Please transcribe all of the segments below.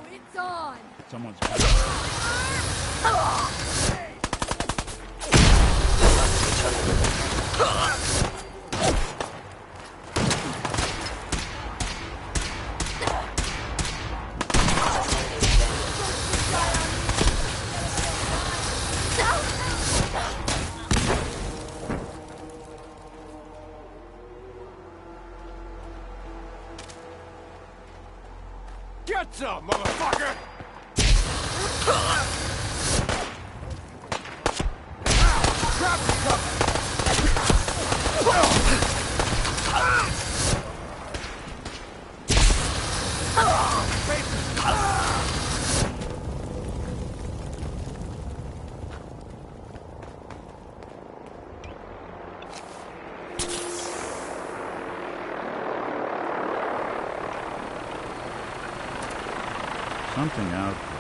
It's on! Someone's... Get some, motherfucker! Grab the cover! Something out there.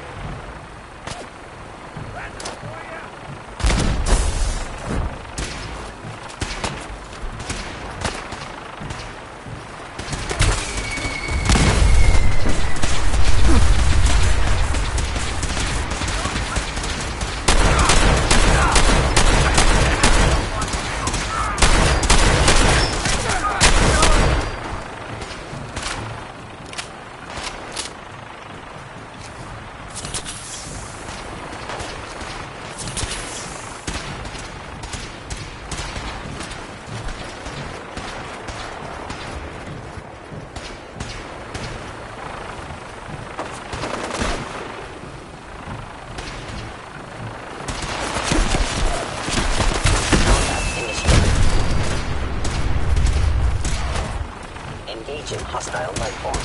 Engaging hostile life form.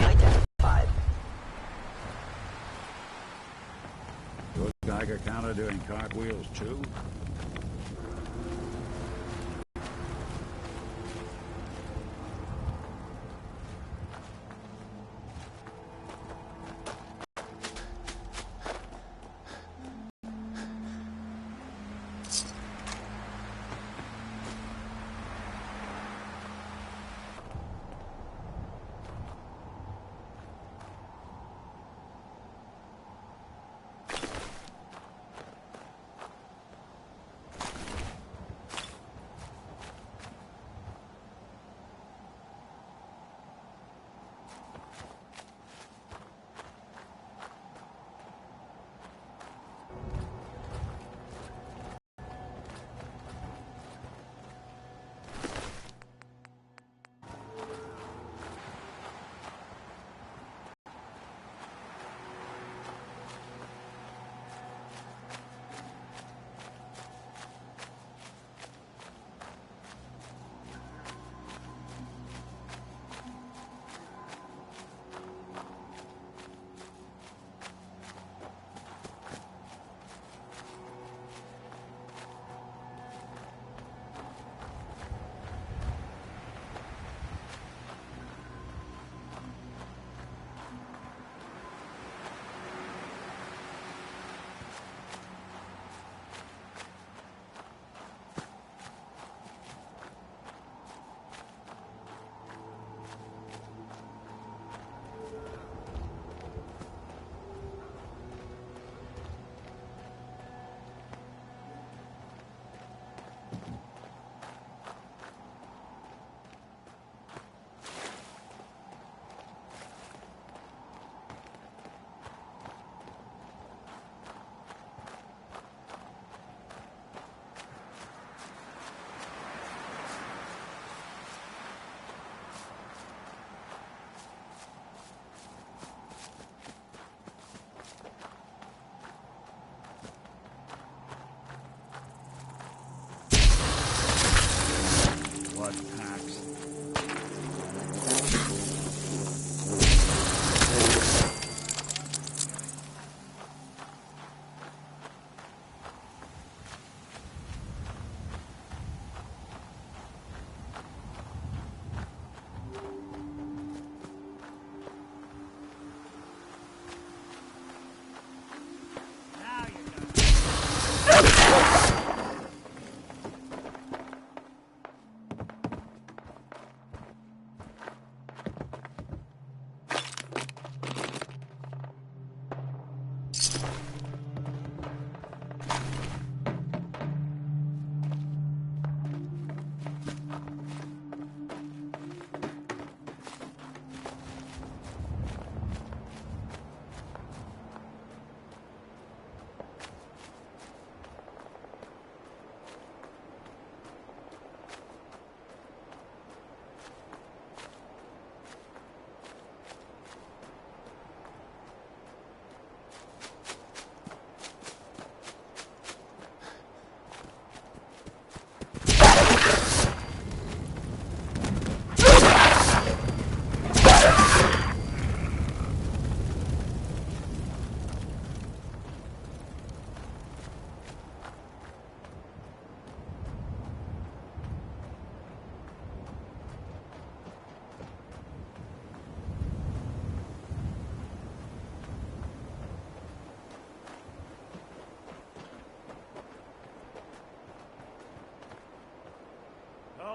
Identified. Your Geiger counter doing cartwheels too?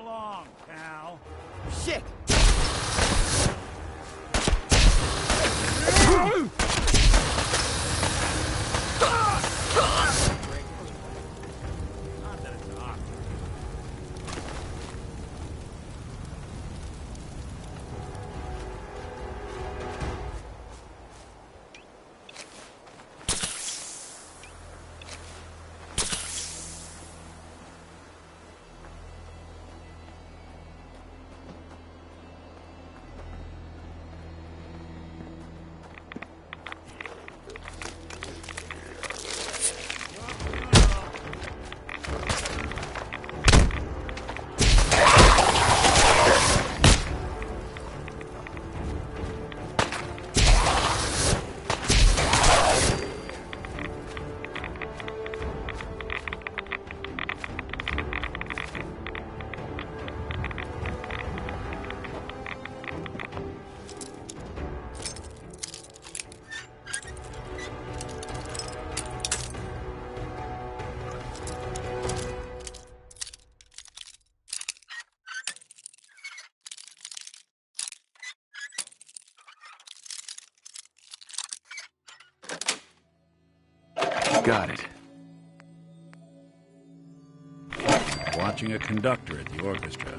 along, pal. Shit! Not that it's awkward. Got it. Watching a conductor at the orchestra.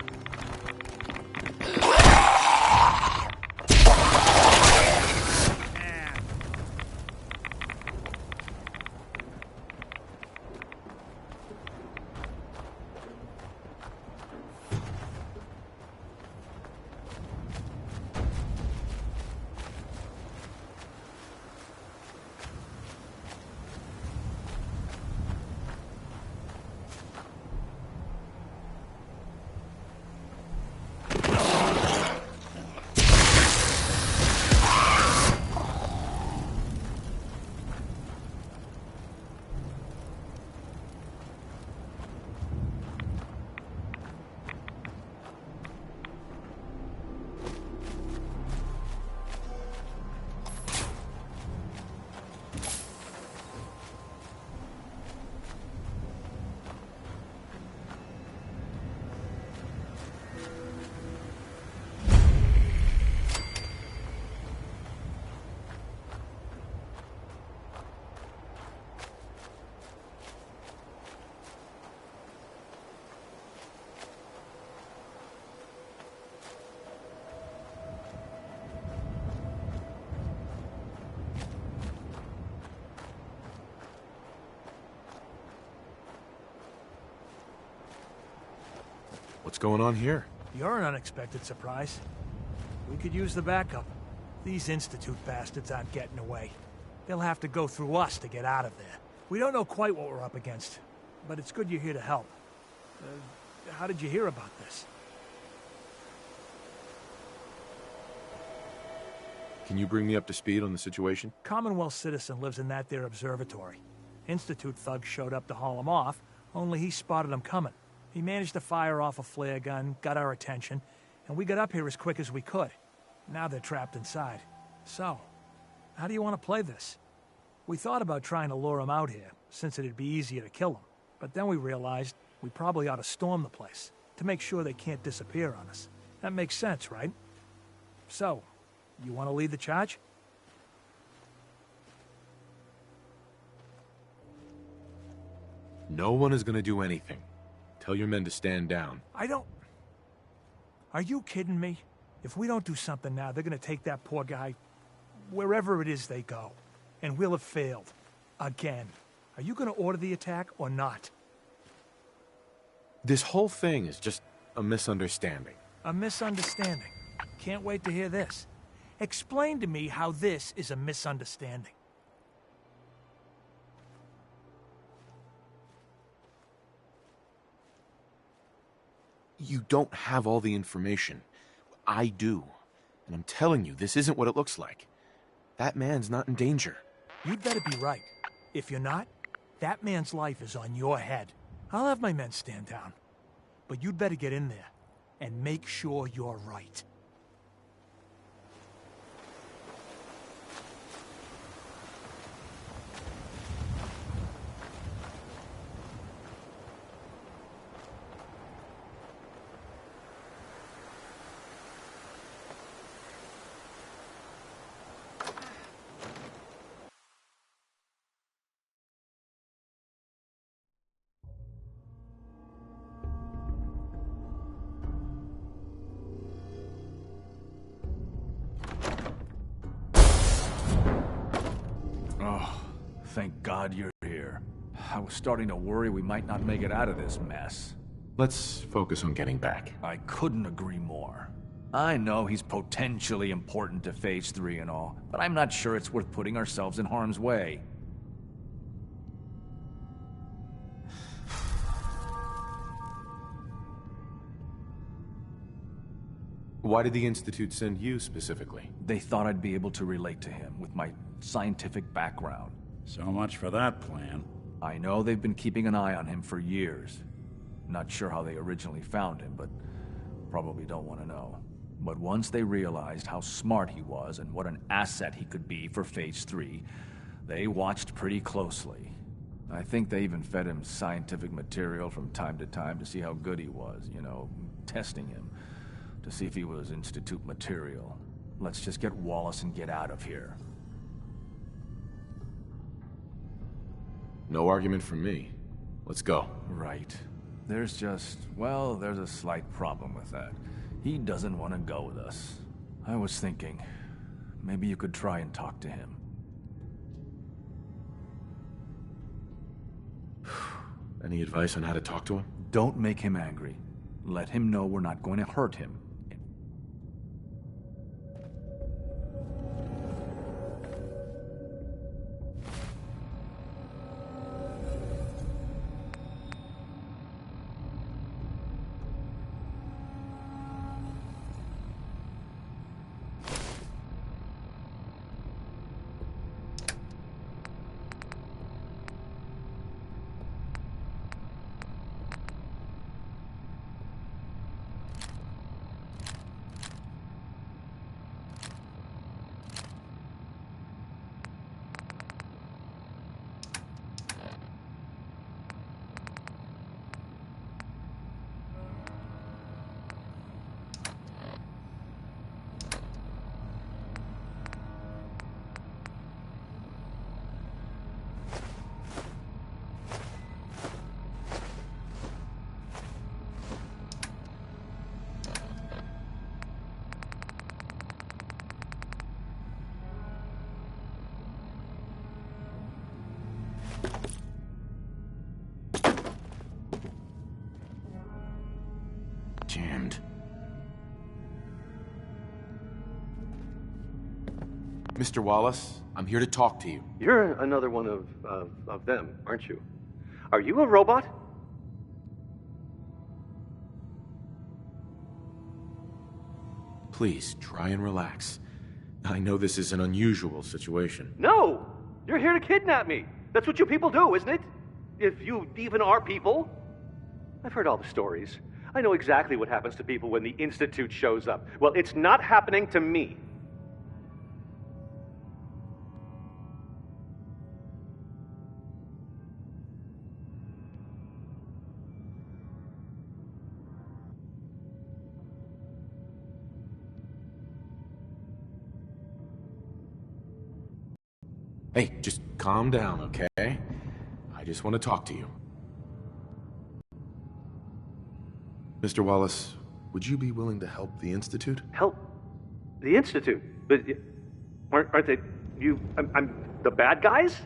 What's going on here? You're an unexpected surprise. We could use the backup. These Institute bastards aren't getting away. They'll have to go through us to get out of there. We don't know quite what we're up against, but it's good you're here to help. How did you hear about this? Can you bring me up to speed on the situation? Commonwealth citizen lives in that there observatory. Institute thugs showed up to haul him off, only he spotted them coming. He managed to fire off a flare gun, got our attention, and we got up here as quick as we could. Now they're trapped inside. So, how do you want to play this? We thought about trying to lure them out here, since it'd be easier to kill them. But then we realized we probably ought to storm the place, to make sure they can't disappear on us. That makes sense, right? So, you want to lead the charge? No one is going to do anything. Tell your men to stand down. I don't... Are you kidding me? If we don't do something now, they're gonna take that poor guy wherever it is they go. And we'll have failed. Again. Are you gonna order the attack or not? This whole thing is just a misunderstanding. A misunderstanding. Can't wait to hear this. Explain to me how this is a misunderstanding. You don't have all the information. I do. And I'm telling you, this isn't what it looks like. That man's not in danger. You'd better be right. If you're not, that man's life is on your head. I'll have my men stand down. But you'd better get in there and make sure you're right. Thank God you're here. I was starting to worry we might not make it out of this mess. Let's focus on getting back. I couldn't agree more. I know he's potentially important to Phase 3 and all, but I'm not sure it's worth putting ourselves in harm's way. Why did the Institute send you specifically? They thought I'd be able to relate to him with my scientific background. So much for that plan. I know they've been keeping an eye on him for years. Not sure how they originally found him, but probably don't want to know. But once they realized how smart he was and what an asset he could be for Phase 3, they watched pretty closely. I think they even fed him scientific material from time to time to see how good he was, you know, testing him, to see if he was Institute material. Let's just get Wallace and get out of here. No argument from me. Let's go. Right. There's a slight problem with that. He doesn't want to go with us. I was thinking, maybe you could try and talk to him. Any advice on how to talk to him? Don't make him angry. Let him know we're not going to hurt him. Jammed. Mr. Wallace, I'm here to talk to you. You're another one of them, aren't you? Are you a robot? Please, try and relax. I know this is an unusual situation. No! You're here to kidnap me. That's what you people do, isn't it? If you even are people. I've heard all the stories. I know exactly what happens to people when the Institute shows up. Well, it's not happening to me. Hey, just calm down, okay? I just want to talk to you. Mr. Wallace, would you be willing to help the Institute? Help? The Institute? But aren't they... I'm the bad guys?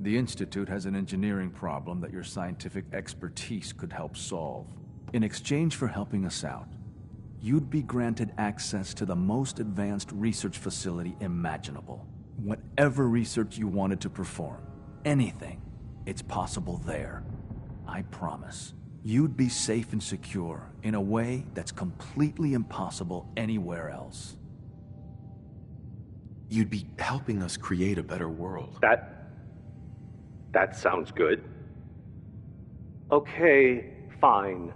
The Institute has an engineering problem that your scientific expertise could help solve. In exchange for helping us out, you'd be granted access to the most advanced research facility imaginable. Whatever research you wanted to perform, anything, it's possible there. I promise. You'd be safe and secure in a way that's completely impossible anywhere else. You'd be helping us create a better world. That sounds good. Okay, fine.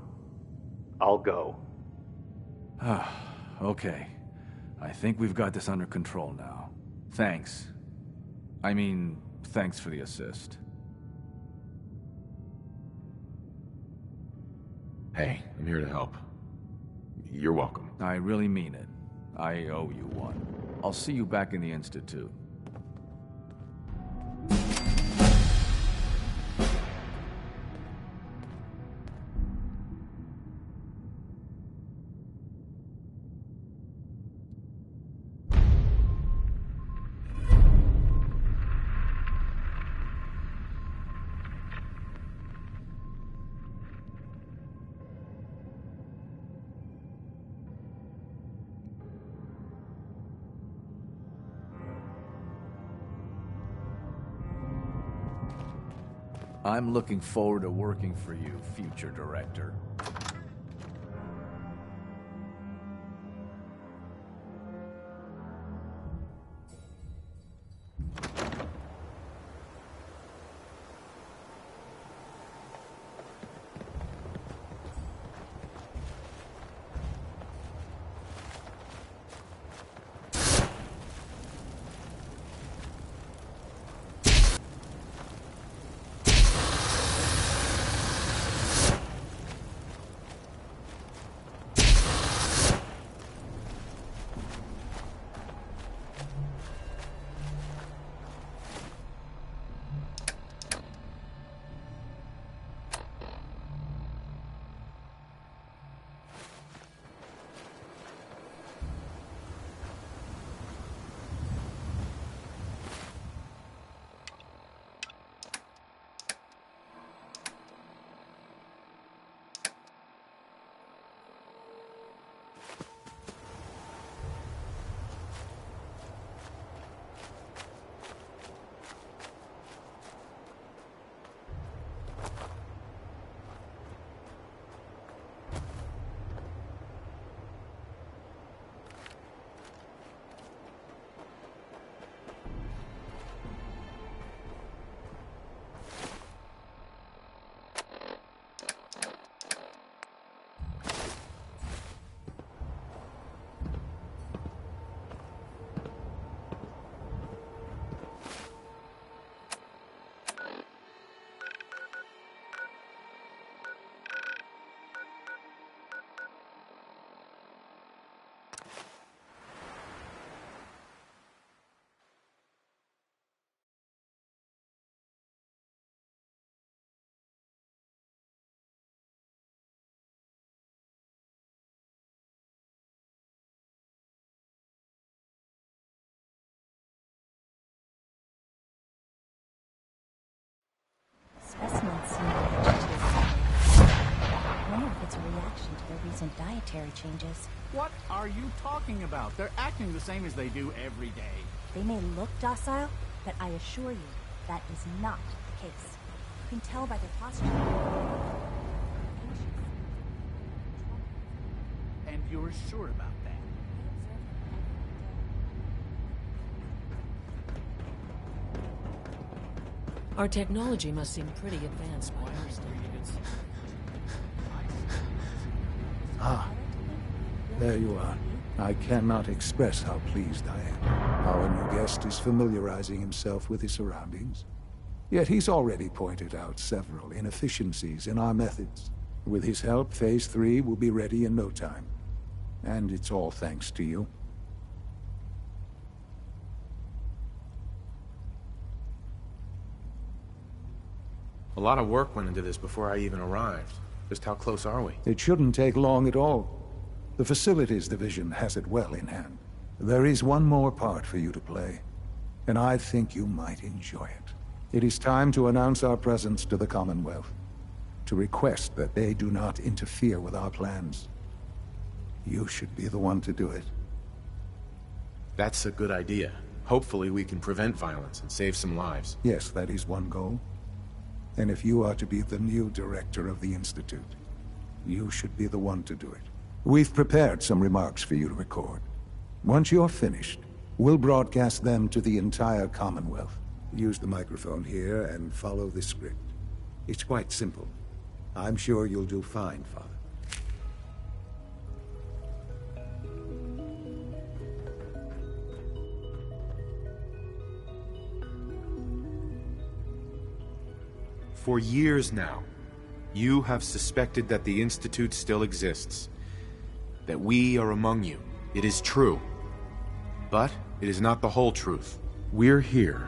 I'll go. Okay. I think we've got this under control now. Thanks. Thanks for the assist. Hey, I'm here to help. You're welcome. I really mean it. I owe you one. I'll see you back in the Institute. I'm looking forward to working for you, future director. Specimens seem reactive to this. I wonder if it's a reaction to their recent dietary changes. What are you talking about? They're acting the same as they do every day. They may look docile, but I assure you that is not the case. You can tell by their posture. And you're sure about that? Our technology must seem pretty advanced by our standards. Ah, there you are. I cannot express how pleased I am. Our new guest is familiarizing himself with his surroundings. Yet he's already pointed out several inefficiencies in our methods. With his help, Phase 3 will be ready in no time. And it's all thanks to you. A lot of work went into this before I even arrived. Just how close are we? It shouldn't take long at all. The Facilities Division has it well in hand. There is one more part for you to play, and I think you might enjoy it. It is time to announce our presence to the Commonwealth, to request that they do not interfere with our plans. You should be the one to do it. That's a good idea. Hopefully we can prevent violence and save some lives. Yes, that is one goal. And if you are to be the new director of the Institute, you should be the one to do it. We've prepared some remarks for you to record. Once you're finished, we'll broadcast them to the entire Commonwealth. Use the microphone here and follow the script. It's quite simple. I'm sure you'll do fine, Father. For years now, you have suspected that the Institute still exists. That we are among you. It is true. But it is not the whole truth. We're here.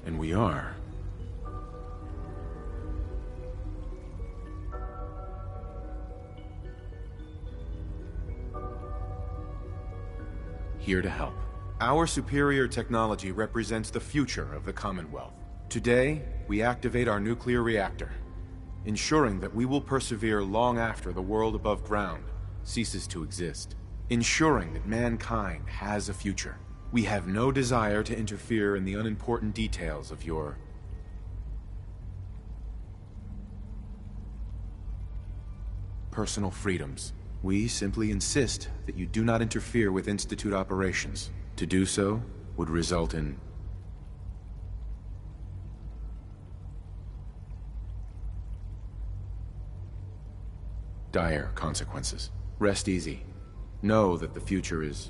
And we are. Here to help. Our superior technology represents the future of the Commonwealth. Today, we activate our nuclear reactor, ensuring that we will persevere long after the world above ground ceases to exist, ensuring that mankind has a future. We have no desire to interfere in the unimportant details of your personal freedoms. We simply insist that you do not interfere with Institute operations. To do so would result in dire consequences. Rest easy. Know that the future is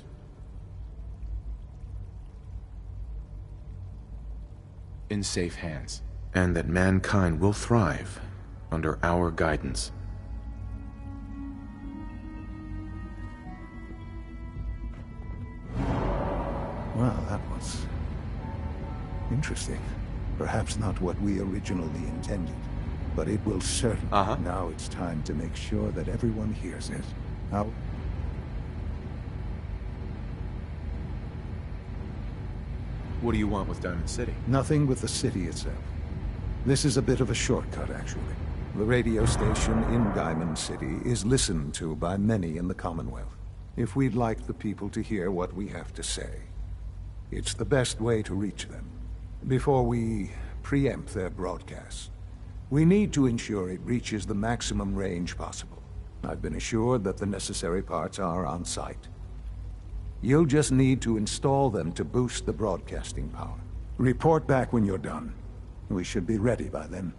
in safe hands, and that mankind will thrive under our guidance. Well, that was interesting. Perhaps not what we originally intended, but it will certainly. Now it's time to make sure that everyone hears it. How? What do you want with Diamond City? Nothing with the city itself. This is a bit of a shortcut, actually. The radio station in Diamond City is listened to by many in the Commonwealth. If we'd like the people to hear what we have to say, it's the best way to reach them. Before we preempt their broadcasts, we need to ensure it reaches the maximum range possible. I've been assured that the necessary parts are on site. You'll just need to install them to boost the broadcasting power. Report back when you're done. We should be ready by then.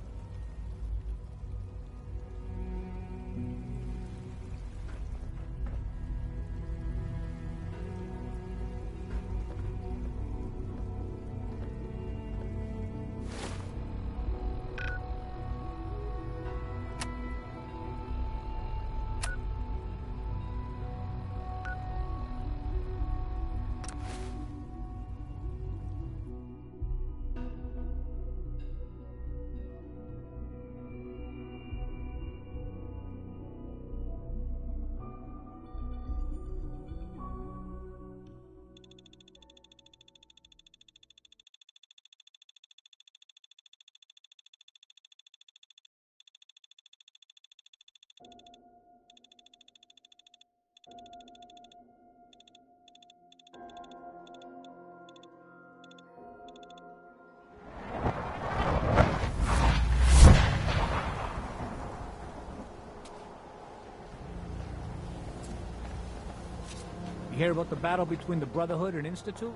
You hear about the battle between the Brotherhood and Institute?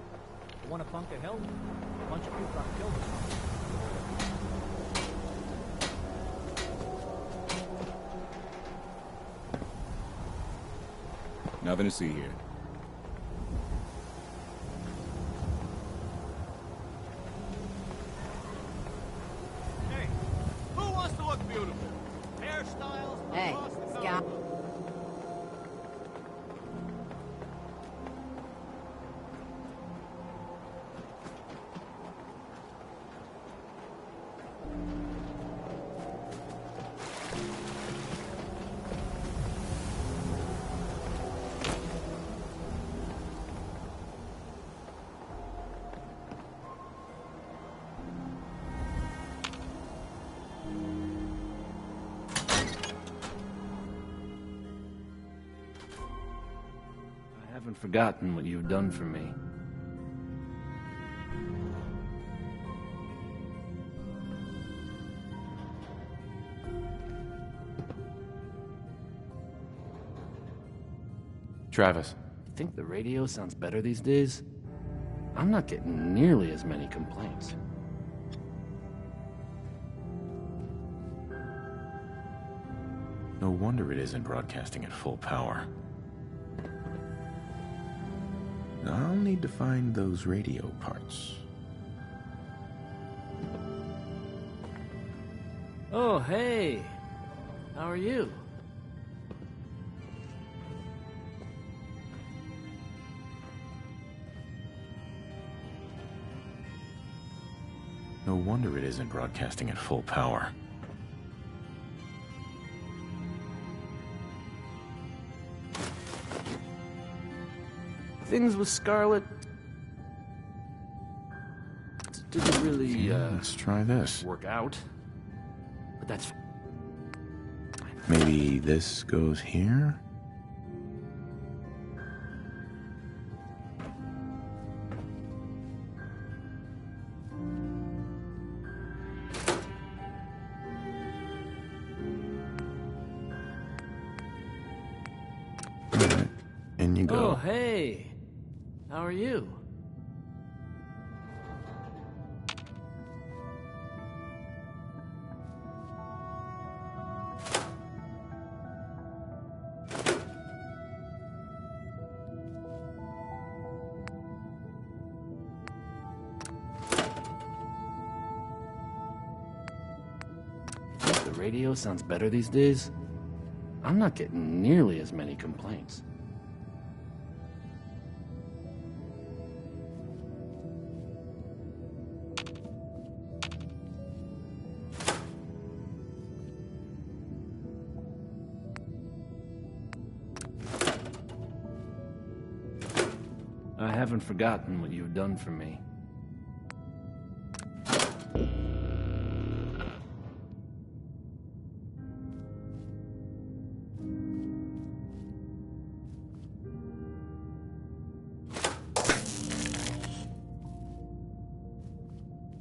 The one at Bunker Hill? A bunch of people got killed or something. Nothing to see here. Hey, who wants to look beautiful? Hairstyles across the Scout. I haven't forgotten what you've done for me. Travis. You think the radio sounds better these days? I'm not getting nearly as many complaints. No wonder it isn't broadcasting at full power. I'll need to find those radio parts. Oh, hey! How are you? No wonder it isn't broadcasting at full power. Things with Scarlet didn't really, let's try this. work out. But that's... Maybe this goes here? In you go. Oh, hey. How are you? The radio sounds better these days. I'm not getting nearly as many complaints. I haven't forgotten what you've done for me.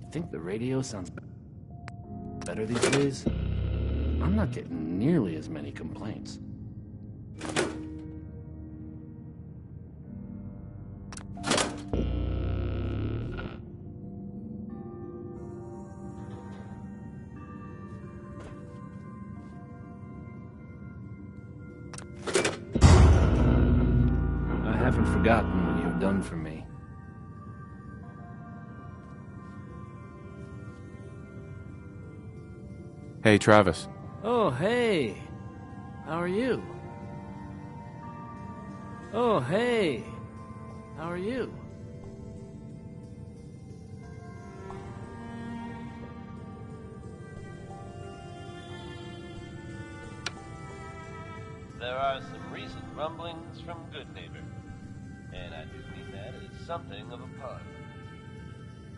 I think the radio sounds better these days. I'm not getting nearly as many complaints. I haven't forgotten what you've done for me. Hey, Travis. Oh, hey. How are you? Oh, hey. How are you? There are some recent rumblings from Good Neighbor, and I do mean that as something of a pun.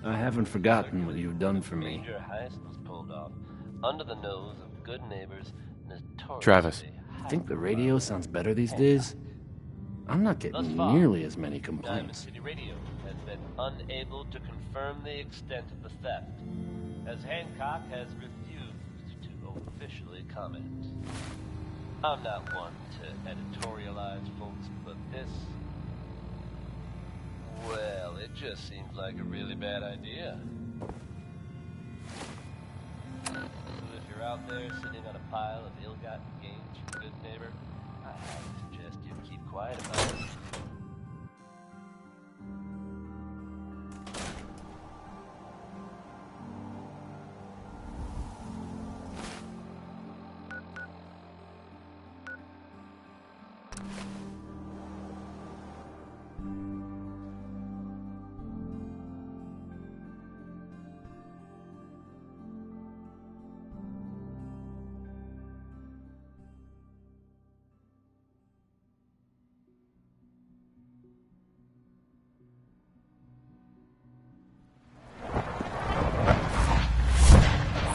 I haven't forgotten what you've done for me. Major heist was pulled off under the nose of Good Neighbor's notoriously Travis. I think the radio sounds better these days. I'm not getting nearly as many Diamond complaints. City Radio has been unable to confirm the extent of the theft, as Hancock has refused to officially comment. I'm not one to editorialize, folks, but this... well, it just seems like a really bad idea. So if you're out there sitting on a pile of ill-gotten gains from Good Neighbor, I highly suggest you keep quiet about it.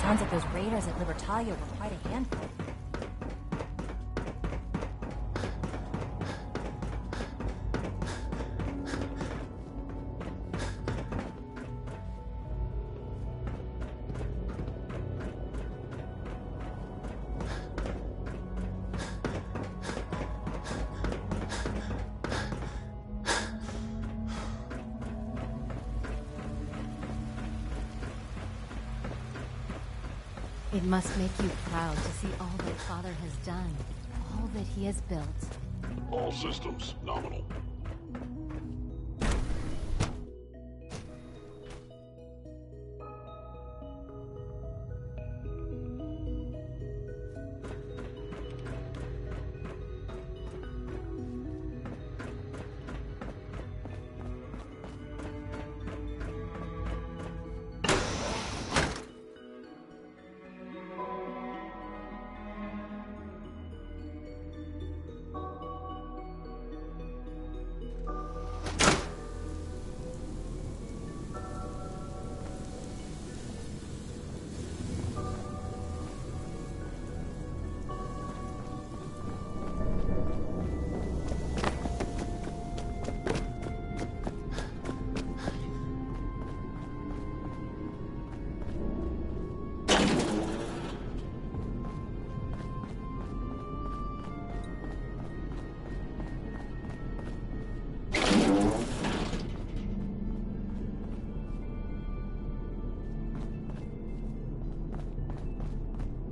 Sounds like those raiders at Libertalia were quite a handful. It must make you proud to see all that Father has done, all that he has built. All systems nominal.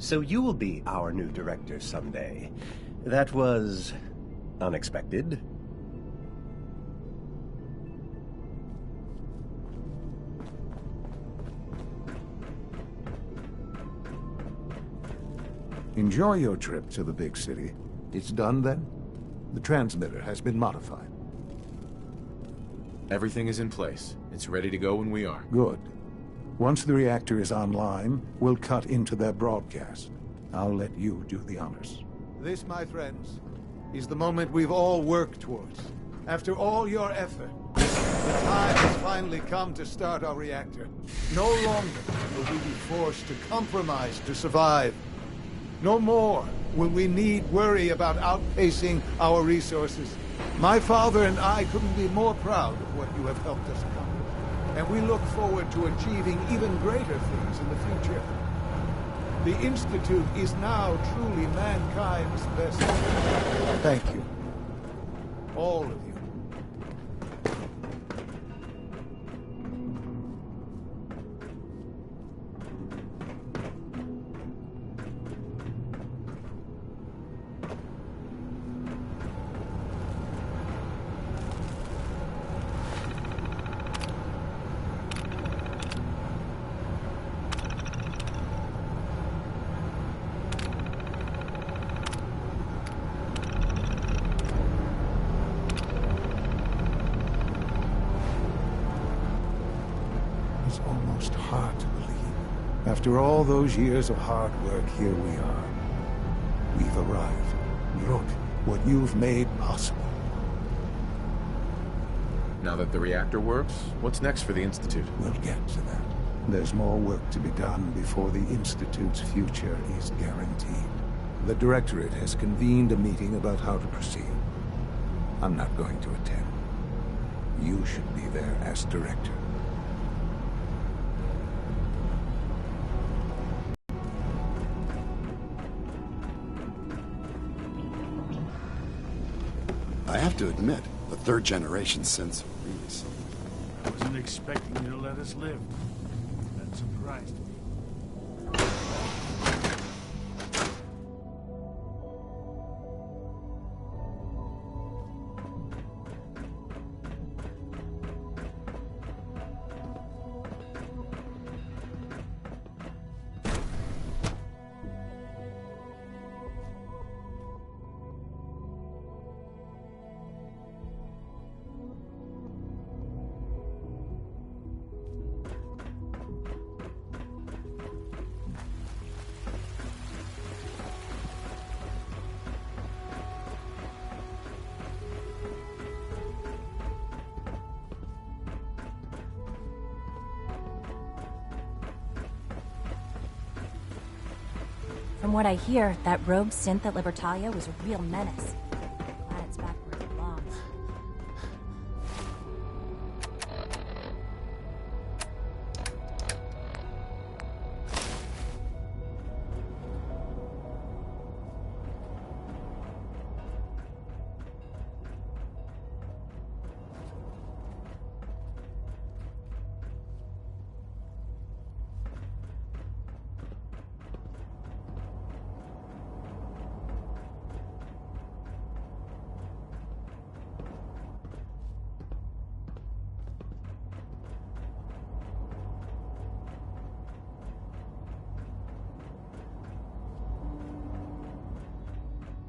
So you will be our new director someday. That was unexpected. Enjoy your trip to the big city. It's done then? The transmitter has been modified. Everything is in place. It's ready to go when we are. Good. Once the reactor is online, we'll cut into their broadcast. I'll let you do the honors. This, my friends, is the moment we've all worked towards. After all your effort, the time has finally come to start our reactor. No longer will we be forced to compromise to survive. No more will we need worry about outpacing our resources. My father and I couldn't be more proud of what you have helped us accomplish. And we look forward to achieving even greater things in the future. The Institute is now truly mankind's best. Thank you. All of you. It's almost hard to believe. After all those years of hard work, here we are. We've arrived. Look what you've made possible. Now that the reactor works, what's next for the Institute? We'll get to that. There's more work to be done before the Institute's future is guaranteed. The Directorate has convened a meeting about how to proceed. I'm not going to attend. You should be there as Director. I have to admit, the third generation synths are really something. I wasn't expecting you to let us live. That surprised me. From what I hear, that rogue synth at Libertalia was a real menace. Glad it's back where it belongs.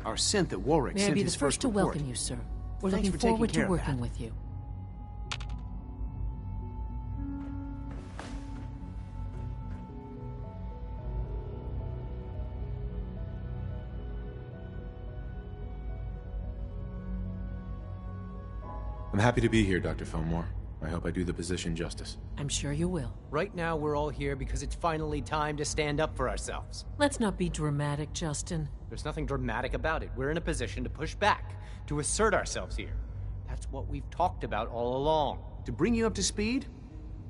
Our synth at Warwick May I sent be his the first to report. welcome you, sir. We're Thanks looking for taking forward to care of working that. with you. I'm happy to be here, Dr. Fillmore. I hope I do the position justice. I'm sure you will. Right now, we're all here because it's finally time to stand up for ourselves. Let's not be dramatic, Justin. There's nothing dramatic about it. We're in a position to push back, to assert ourselves here. That's what we've talked about all along. To bring you up to speed,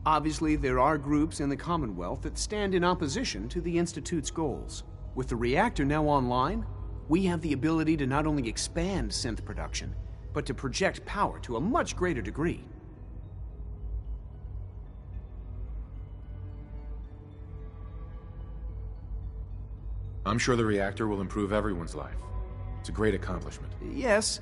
obviously there are groups in the Commonwealth that stand in opposition to the Institute's goals. With the reactor now online, we have the ability to not only expand synth production, but to project power to a much greater degree. I'm sure the reactor will improve everyone's life. It's a great accomplishment. Yes,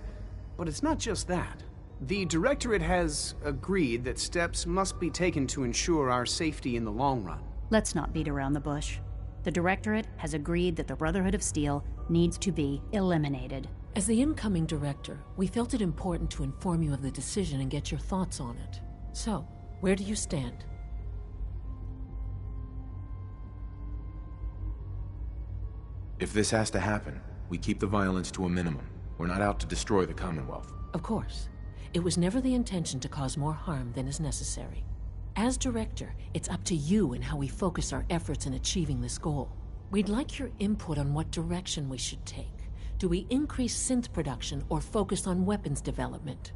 but it's not just that. The Directorate has agreed that steps must be taken to ensure our safety in the long run. Let's not beat around the bush. The Directorate has agreed that the Brotherhood of Steel needs to be eliminated. As the incoming director, we felt it important to inform you of the decision and get your thoughts on it. So, where do you stand? If this has to happen, we keep the violence to a minimum. We're not out to destroy the Commonwealth. Of course. It was never the intention to cause more harm than is necessary. As director, it's up to you and how we focus our efforts in achieving this goal. We'd like your input on what direction we should take. Do we increase synth production or focus on weapons development?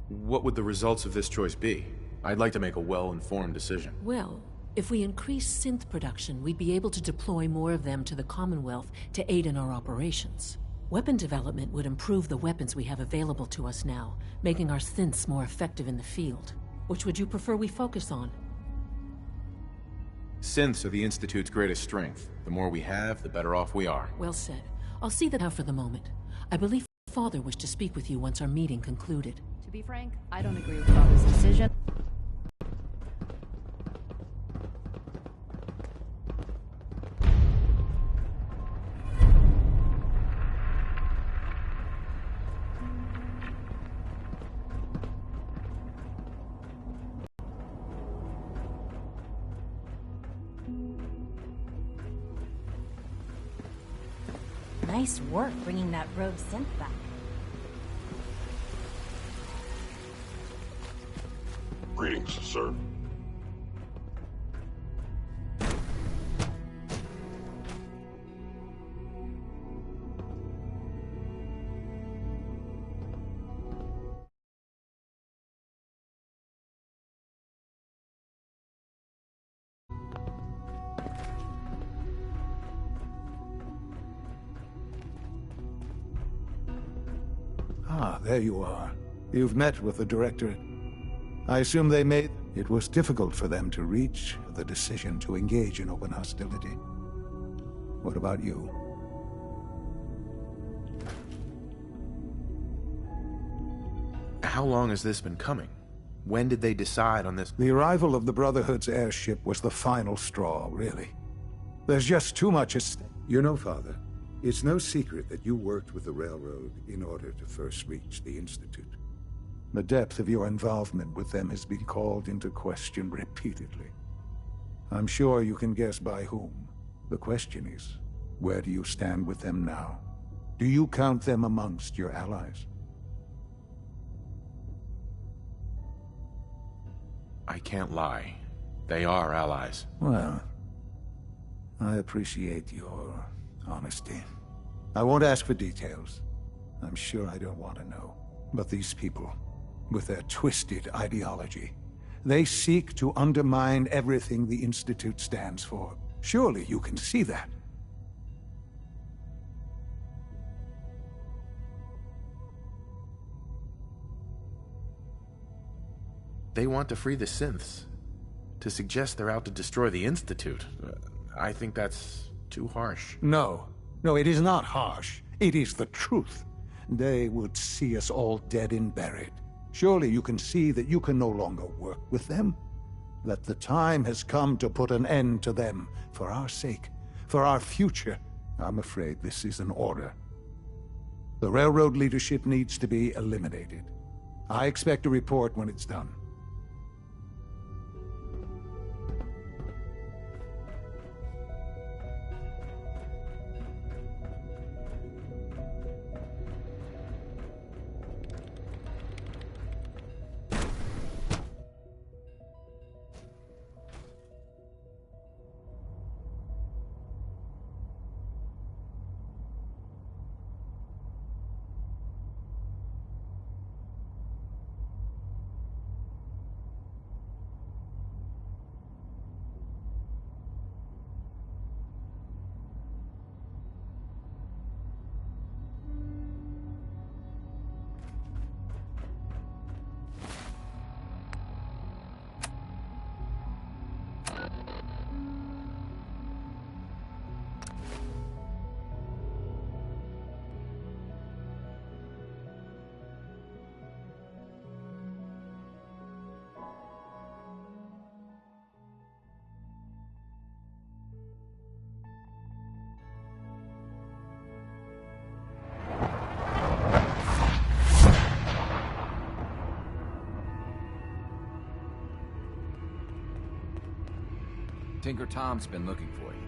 What would the results of this choice be? I'd like to make a well-informed decision. Well, if we increase synth production, we'd be able to deploy more of them to the Commonwealth to aid in our operations. Weapon development would improve the weapons we have available to us now, making our synths more effective in the field. Which would you prefer we focus on? Synths are the Institute's greatest strength. The more we have, the better off we are. Well said. I'll see that out for the moment. I believe Father wished to speak with you once our meeting concluded. To be frank, I don't agree with Father's decision. Nice work bringing that rogue synth back. Greetings, sir. Ah, there you are. You've met with the Directorate. I assume they made... It was difficult for them to reach the decision to engage in open hostility. What about you? How long has this been coming? When did they decide on this? The arrival of the Brotherhood's airship was the final straw, really. There's just too much at stake. You know, Father, it's no secret that you worked with the Railroad in order to first reach the Institute. The depth of your involvement with them has been called into question repeatedly. I'm sure you can guess by whom. The question is, where do you stand with them now? Do you count them amongst your allies? I can't lie. They are allies. Well, I appreciate your honesty. I won't ask for details. I'm sure I don't want to know. But these people, with their twisted ideology, they seek to undermine everything the Institute stands for. Surely you can see that. They want to free the synths. To suggest they're out to destroy the Institute, I think that's too harsh. No. No, it is not harsh. It is the truth. They would see us all dead and buried. Surely you can see that you can no longer work with them. That the time has come to put an end to them, for our sake, for our future. I'm afraid this is an order. The Railroad leadership needs to be eliminated. I expect a report when it's done. Tinker Tom's been looking for you.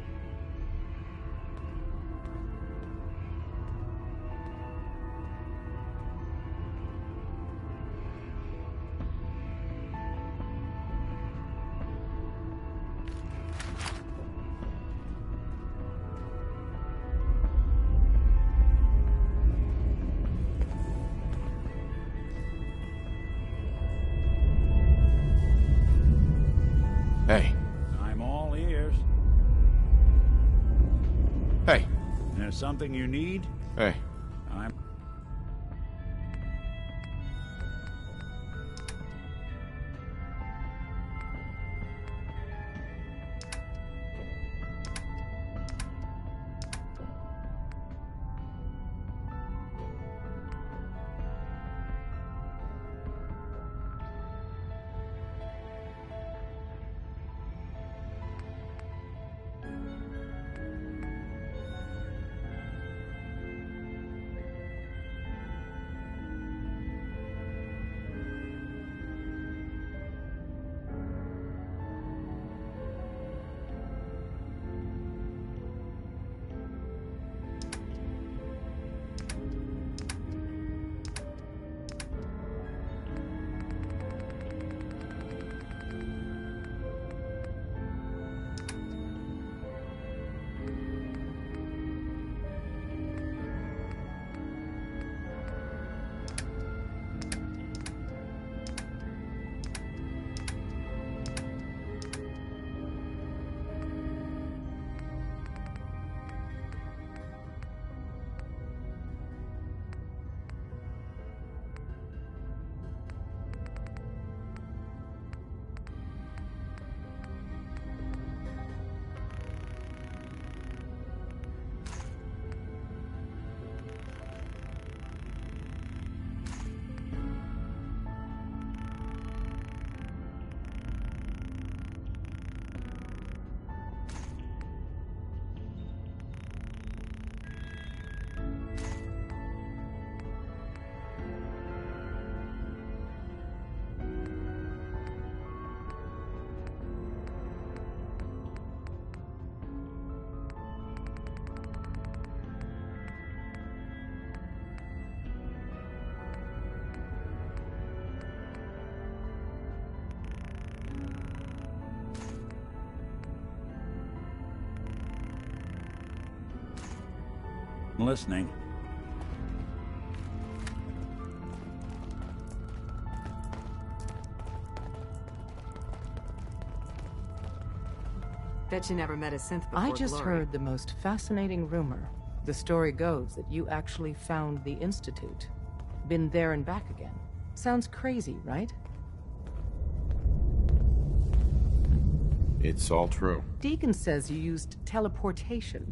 Hey. I'm all ears. Hey. There's something you need? Hey. I'm... listening. Bet you never met a synth before. I just Glory. heard the most fascinating rumor. The story goes that you actually found the Institute. Been there and back again. Sounds crazy, right? It's all true. Deacon says you used teleportation.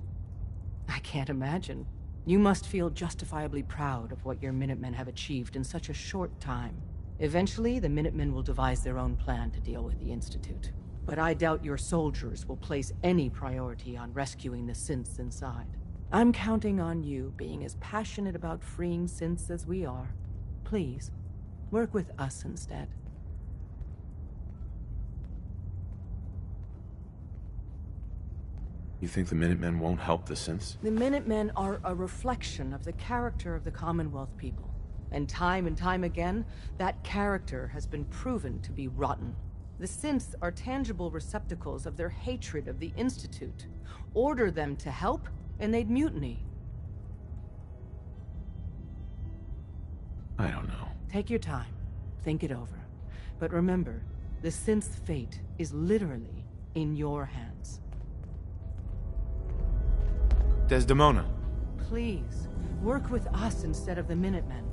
I can't imagine. You must feel justifiably proud of what your Minutemen have achieved in such a short time. Eventually, the Minutemen will devise their own plan to deal with the Institute. But I doubt your soldiers will place any priority on rescuing the synths inside. I'm counting on you being as passionate about freeing synths as we are. Please, work with us instead. You think the Minutemen won't help the synths? The Minutemen are a reflection of the character of the Commonwealth people. And time again, that character has been proven to be rotten. The synths are tangible receptacles of their hatred of the Institute. Order them to help, and they'd mutiny. I don't know. Take your time. Think it over. But remember, the synth's fate is literally in your hands. Desdemona. Please, work with us instead of the Minutemen.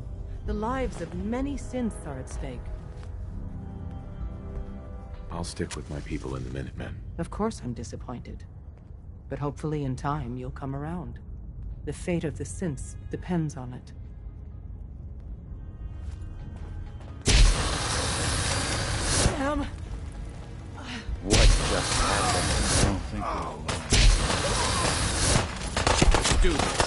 The lives of many synths are at stake. I'll stick with my people in the Minutemen. Of course I'm disappointed. But hopefully in time you'll come around. The fate of the synths depends on it. Sam! What just happened? I don't think we're alone. Let's do this.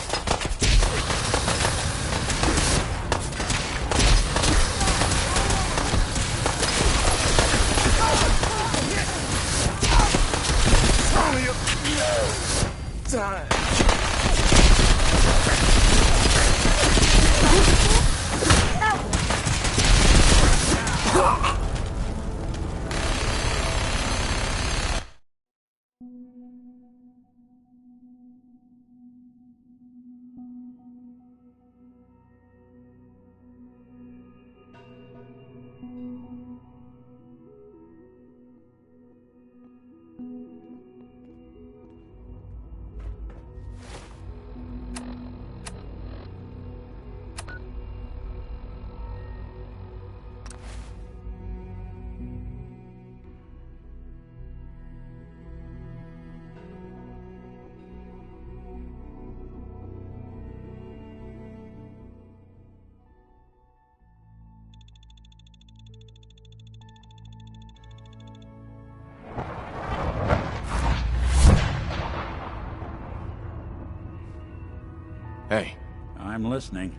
Hey. I'm listening.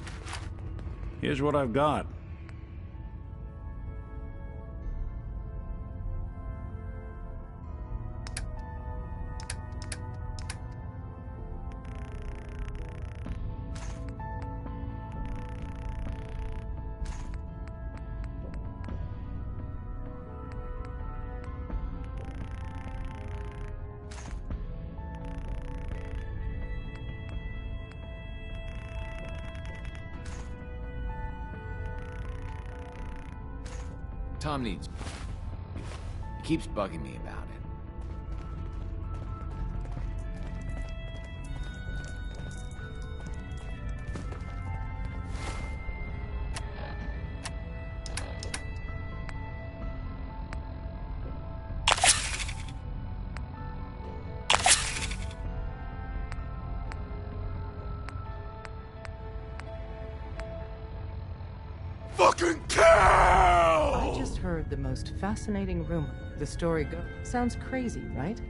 Here's what I've got. Tom needs... He keeps bugging me about it. Fucking kill! I just heard the most fascinating rumor. The story goes. Sounds crazy, right?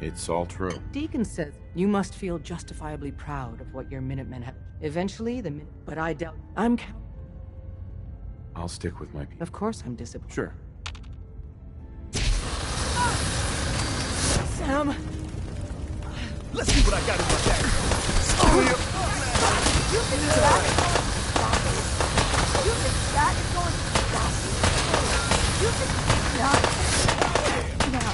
It's all true. Deacon says you must feel justifiably proud of what your Minutemen have. Eventually, but I doubt. I'm counting. I'll stick with my people. Of course I'm disappointed. Sure. Sam! Let's see what I got in my bag. You think that is going to stop you? You think not? Now.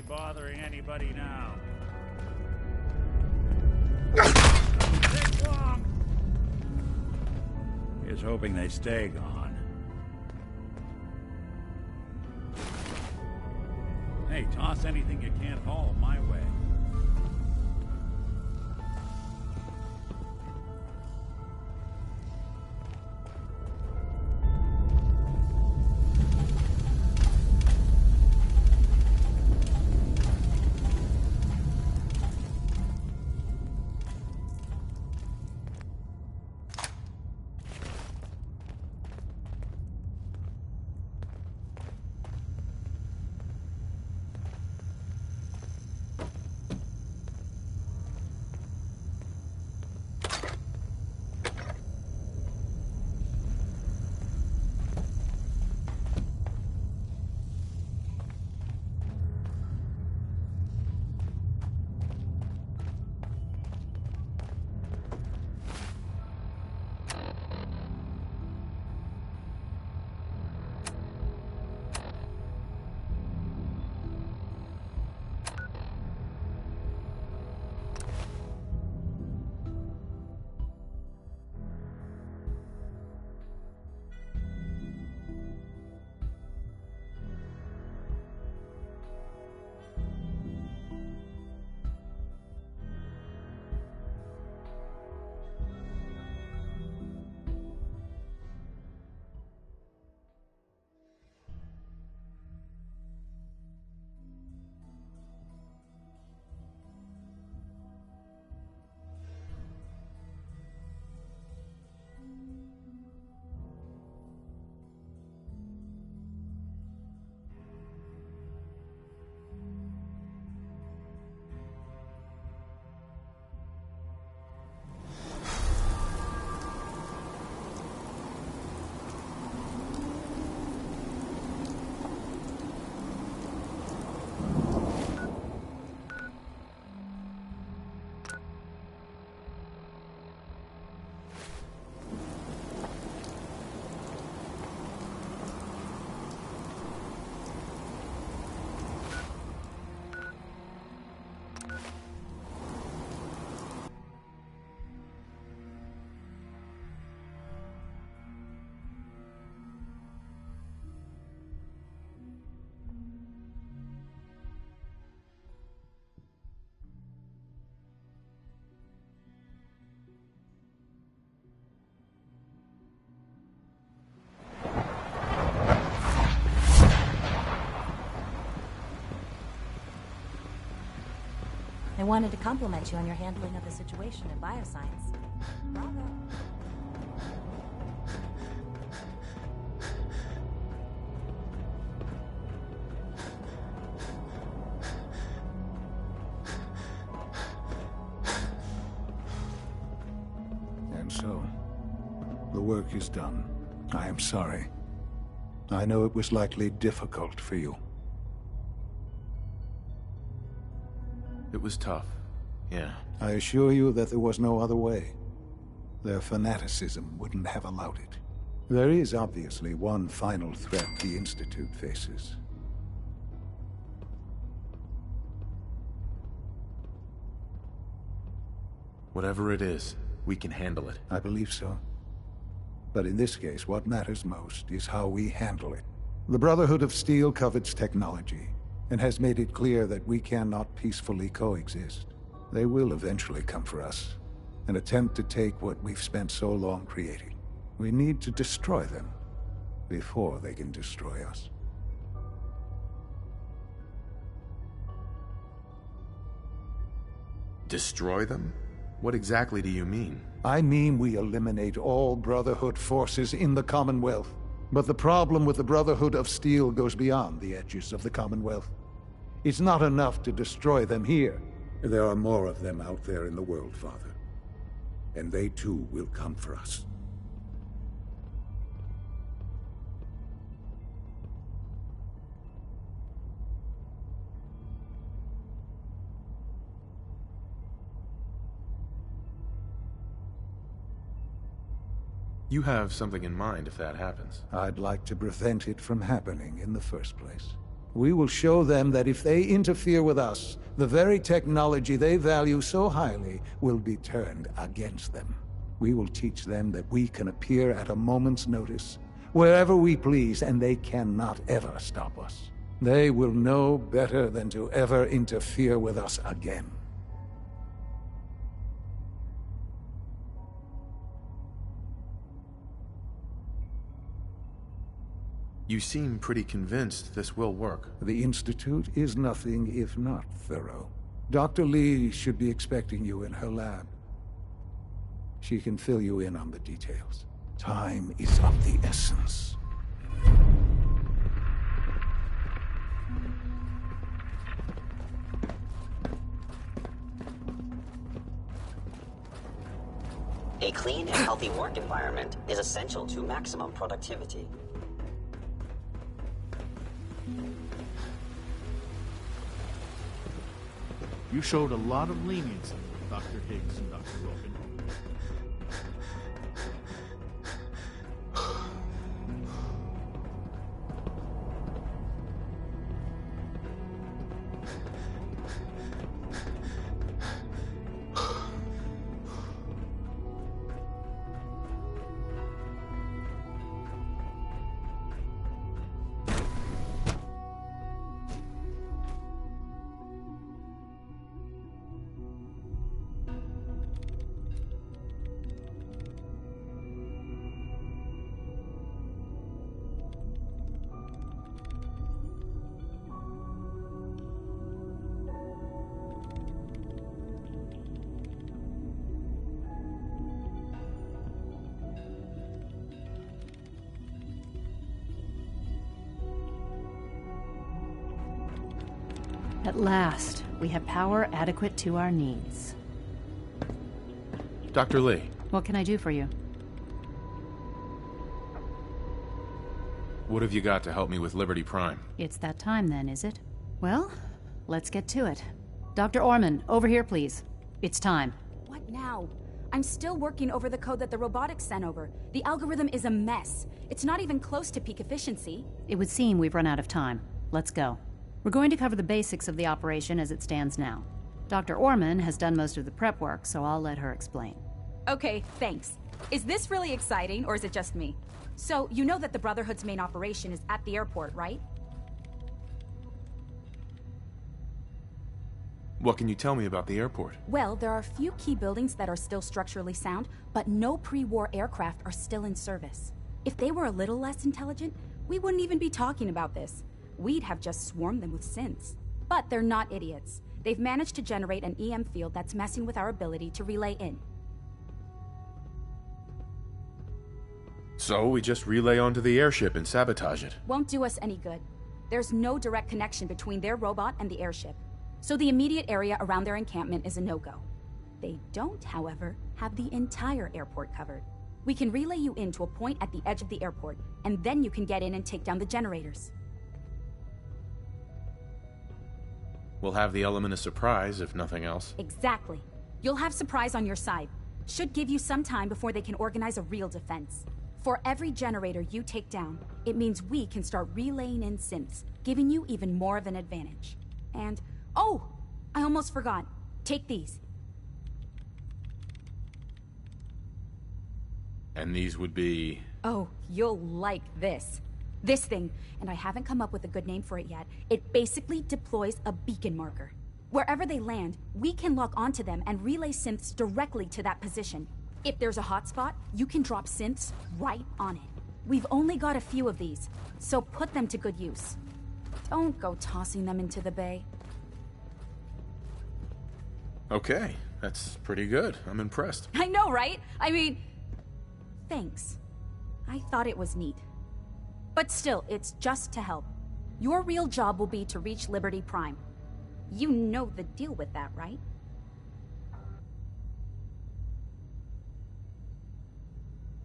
Bothering anybody now. Here's hoping they stay gone. Hey, toss anything you can't haul my way. I wanted to compliment you on your handling of the situation in bioscience. Bravo. And so, the work is done. I am sorry. I know it was likely difficult for you. It was tough, yeah. I assure you that there was no other way. Their fanaticism wouldn't have allowed it. There is obviously one final threat the Institute faces. Whatever it is, we can handle it. I believe so. But in this case, what matters most is how we handle it. The Brotherhood of Steel covets technology, and has made it clear that we cannot peacefully coexist. They will eventually come for us, and attempt to take what we've spent so long creating. We need to destroy them before they can destroy us. Destroy them? What exactly do you mean? I mean we eliminate all Brotherhood forces in the Commonwealth. But the problem with the Brotherhood of Steel goes beyond the edges of the Commonwealth. It's not enough to destroy them here. There are more of them out there in the world, Father. And they too will come for us. You have something in mind if that happens. I'd like to prevent it from happening in the first place. We will show them that if they interfere with us, the very technology they value so highly will be turned against them. We will teach them that we can appear at a moment's notice, wherever we please, and they cannot ever stop us. They will know better than to ever interfere with us again. You seem pretty convinced this will work. The Institute is nothing if not thorough. Dr. Lee should be expecting you in her lab. She can fill you in on the details. Time is of the essence. A clean and healthy work environment is essential to maximum productivity. You showed a lot of leniency, Dr. Higgs and Dr. Logan. At last, we have power adequate to our needs. Dr. Lee. What can I do for you? What have you got to help me with Liberty Prime? It's that time then, is it? Well, let's get to it. Dr. Orman, over here, please. It's time. What now? I'm still working over the code that the robotics sent over. The algorithm is a mess. It's not even close to peak efficiency. It would seem we've run out of time. Let's go. We're going to cover the basics of the operation as it stands now. Dr. Orman has done most of the prep work, so I'll let her explain. Okay, thanks. Is this really exciting, or is it just me? So, you know that the Brotherhood's main operation is at the airport, right? What can you tell me about the airport? Well, there are a few key buildings that are still structurally sound, but no pre-war aircraft are still in service. If they were a little less intelligent, we wouldn't even be talking about this. We'd have just swarmed them with synths. But they're not idiots. They've managed to generate an EM field that's messing with our ability to relay in. So we just relay onto the airship and sabotage it. Won't do us any good. There's no direct connection between their robot and the airship, so the immediate area around their encampment is a no-go. They don't, however, have the entire airport covered. We can relay you in to a point at the edge of the airport, and then you can get in and take down the generators. We'll have the element of surprise, if nothing else. Exactly. You'll have surprise on your side. Should give you some time before they can organize a real defense. For every generator you take down, it means we can start relaying in synths, giving you even more of an advantage. And, oh! I almost forgot. Take these. And these would be... Oh, you'll like this. This thing, and I haven't come up with a good name for it yet, it basically deploys a beacon marker. Wherever they land, we can lock onto them and relay synths directly to that position. If there's a hotspot, you can drop synths right on it. We've only got a few of these, so put them to good use. Don't go tossing them into the bay. Okay, that's pretty good. I'm impressed. I know, right? I mean... Thanks. I thought it was neat. But still, it's just to help. Your real job will be to reach Liberty Prime. You know the deal with that, right?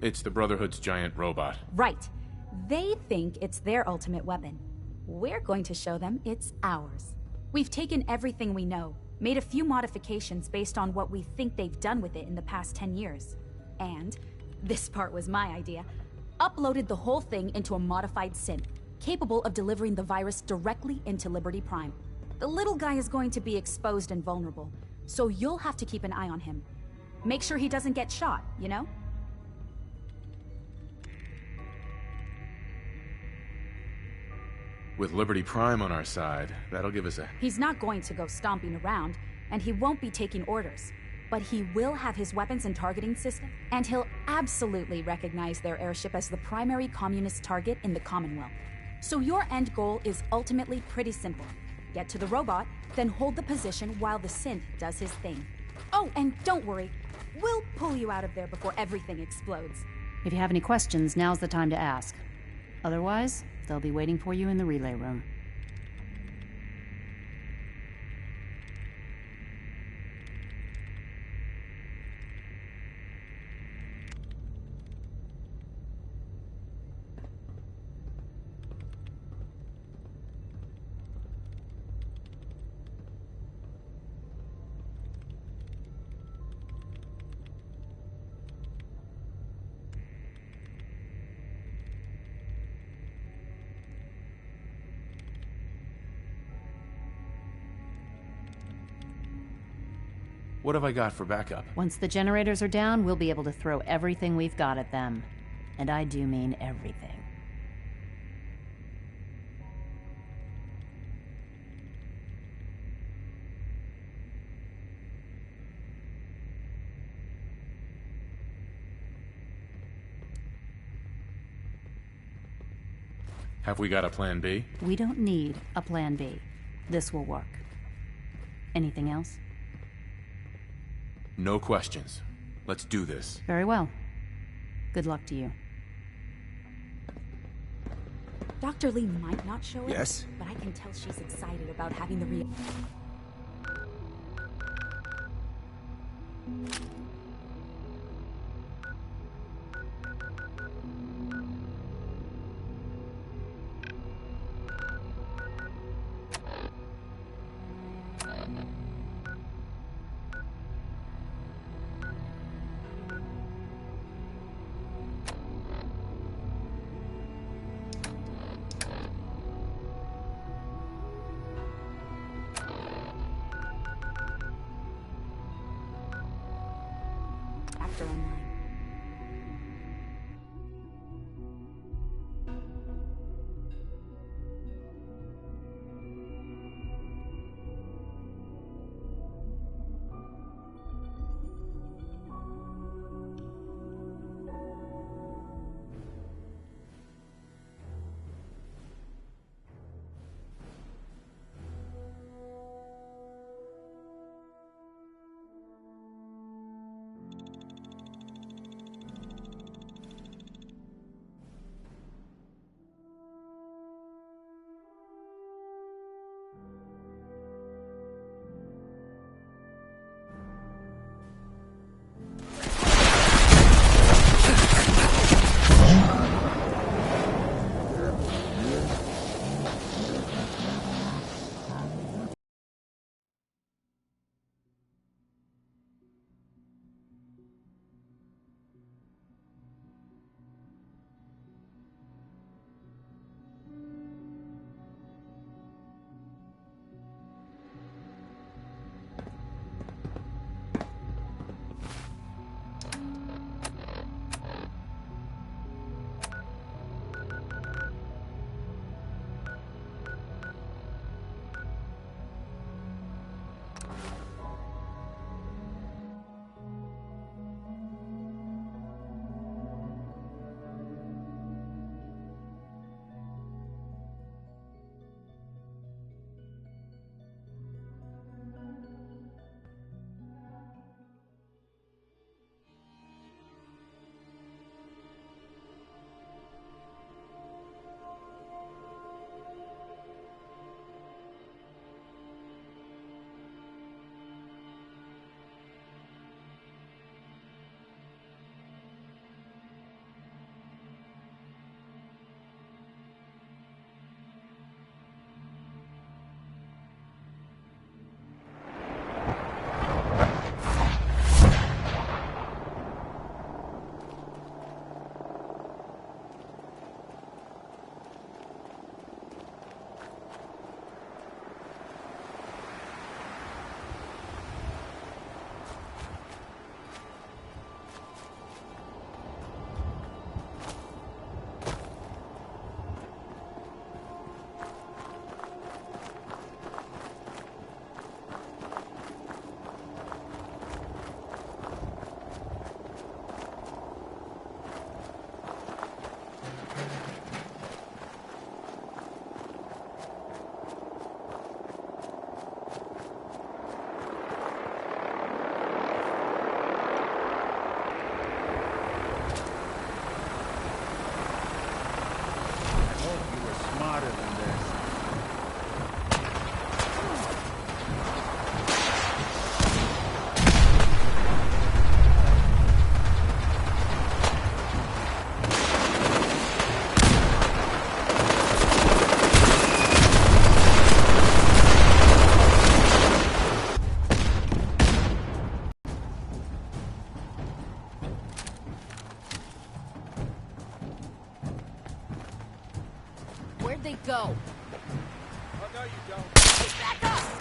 It's the Brotherhood's giant robot. Right. They think it's their ultimate weapon. We're going to show them it's ours. We've taken everything we know, made a few modifications based on what we think they've done with it in the past 10 years. And, this part was my idea, uploaded the whole thing into a modified synth, capable of delivering the virus directly into Liberty Prime. The little guy is going to be exposed and vulnerable, so you'll have to keep an eye on him. Make sure he doesn't get shot, you know? With Liberty Prime on our side, that'll give us a... He's not going to go stomping around, and he won't be taking orders. But he will have his weapons and targeting system, and he'll absolutely recognize their airship as the primary communist target in the Commonwealth. So your end goal is ultimately pretty simple. Get to the robot, then hold the position while the synth does his thing. Oh, and don't worry, we'll pull you out of there before everything explodes. If you have any questions, now's the time to ask. Otherwise, they'll be waiting for you in the relay room. What have I got for backup? Once the generators are down, we'll be able to throw everything we've got at them. And I do mean everything. Have we got a plan B? We don't need a plan B. This will work. Anything else? No questions. Let's do this. Very well. Good luck to you. Dr. Lee might not show it, Yes? but I can tell she's excited about having the real... online. Where'd they go? Oh, no, you don't. Back up!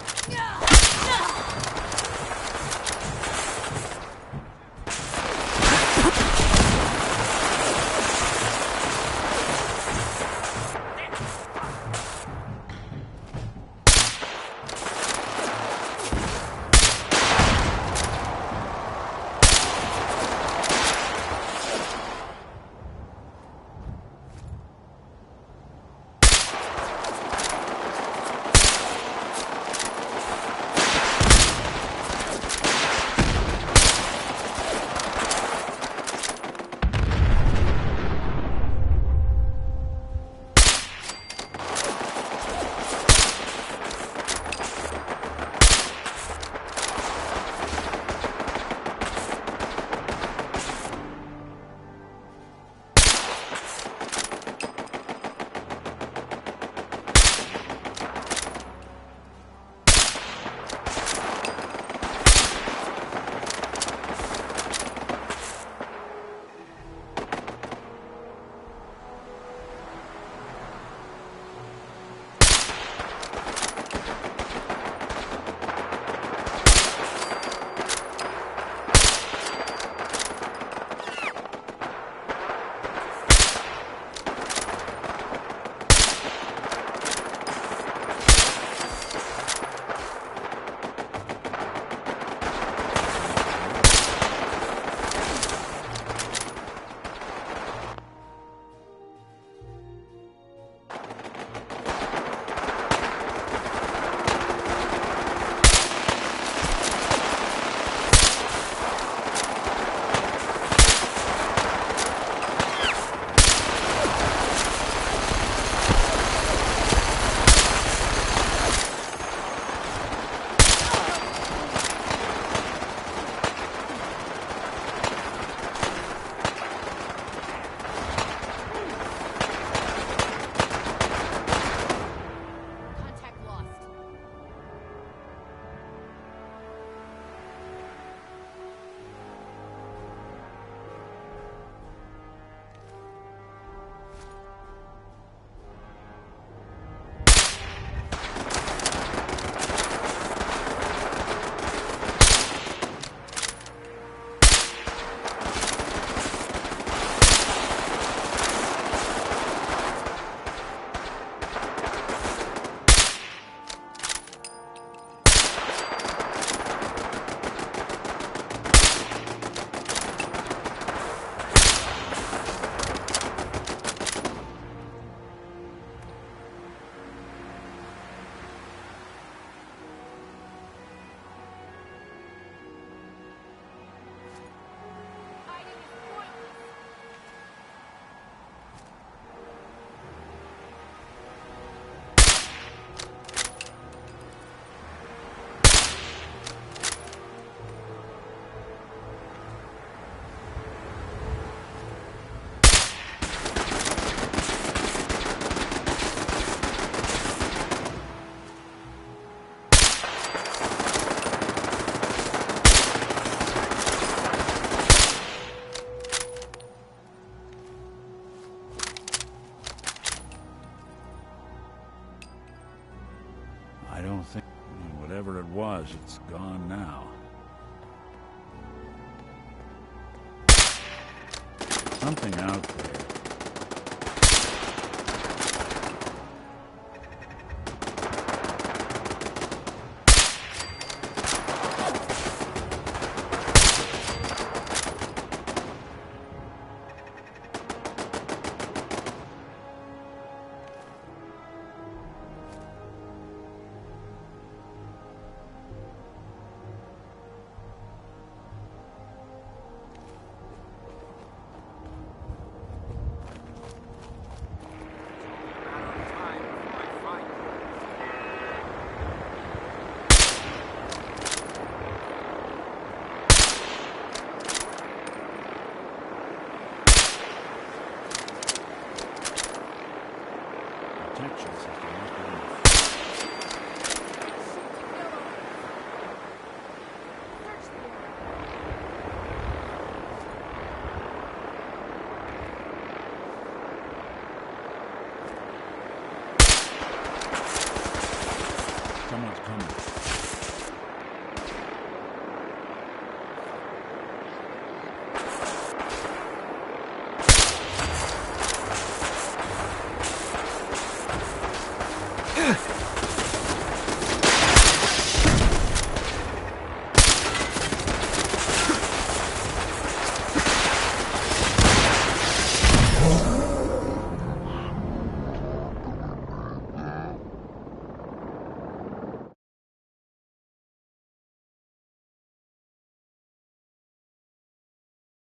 I don't think... Whatever it was, it's gone now. Something out there.